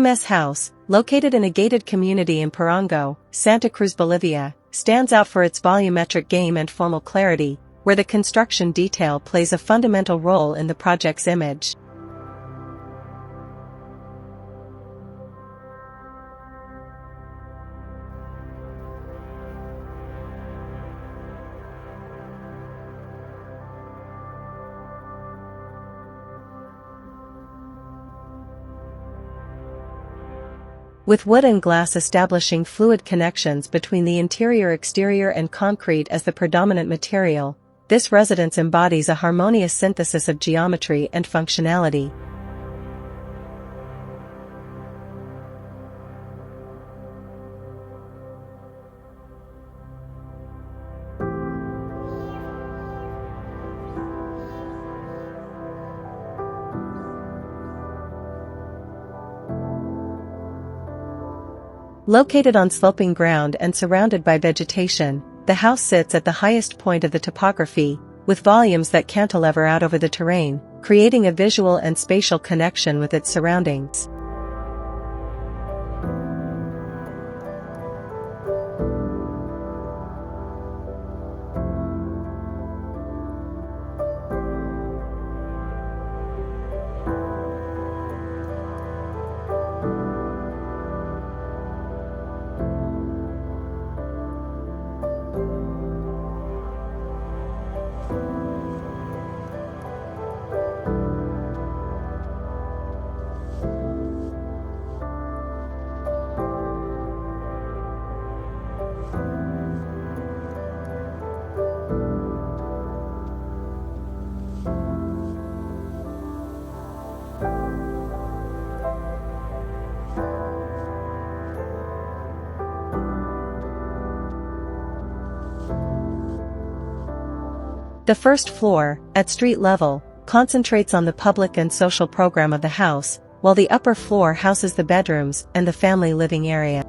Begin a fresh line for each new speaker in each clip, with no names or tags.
MS House, located in a gated community in Porongo, Santa Cruz, Bolivia, stands out for its volumetric game and formal clarity, where the construction detail plays a fundamental role in the project's image. With wood and glass establishing fluid connections between the interior, exterior and concrete as the predominant material, this residence embodies a harmonious synthesis of geometry and functionality. Located on sloping ground and surrounded by vegetation, the house sits at the highest point of the topography, with volumes that cantilever out over the terrain, creating a visual and spatial connection with its surroundings. The first floor, at street level, concentrates on the public and social program of the house, while the upper floor houses the bedrooms and the family living area.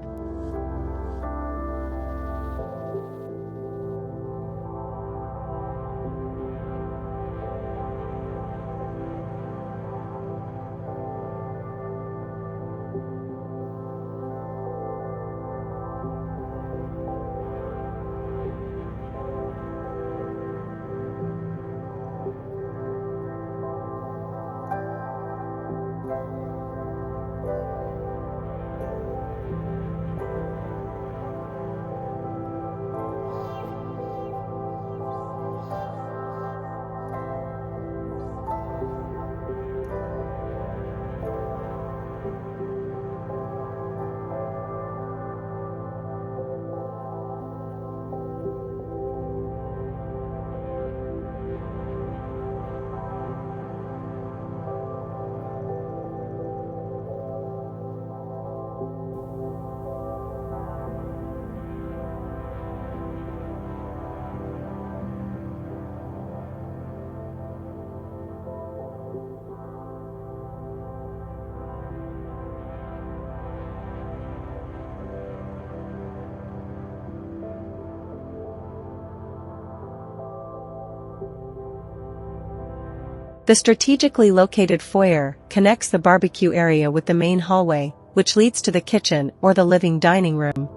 The strategically located foyer connects the barbecue area with the main hallway, which leads to the kitchen or the living dining room.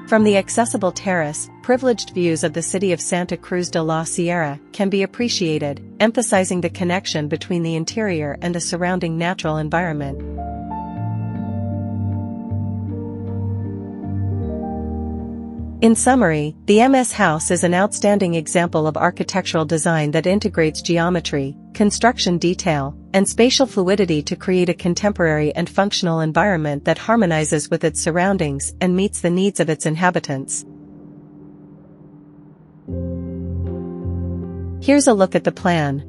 From the accessible terrace, privileged views of the city of Santa Cruz de la Sierra can be appreciated, emphasizing the connection between the interior and the surrounding natural environment. In summary, the MS house is an outstanding example of architectural design that integrates geometry, construction detail, and spatial fluidity to create a contemporary and functional environment that harmonizes with its surroundings and meets the needs of its inhabitants. Here's a look at the plan.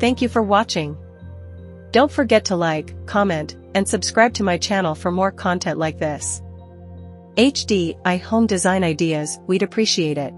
Thank you for watching. Don't forget to like, comment, and subscribe to my channel for more content like this. HDI Home Design Ideas, we'd appreciate it.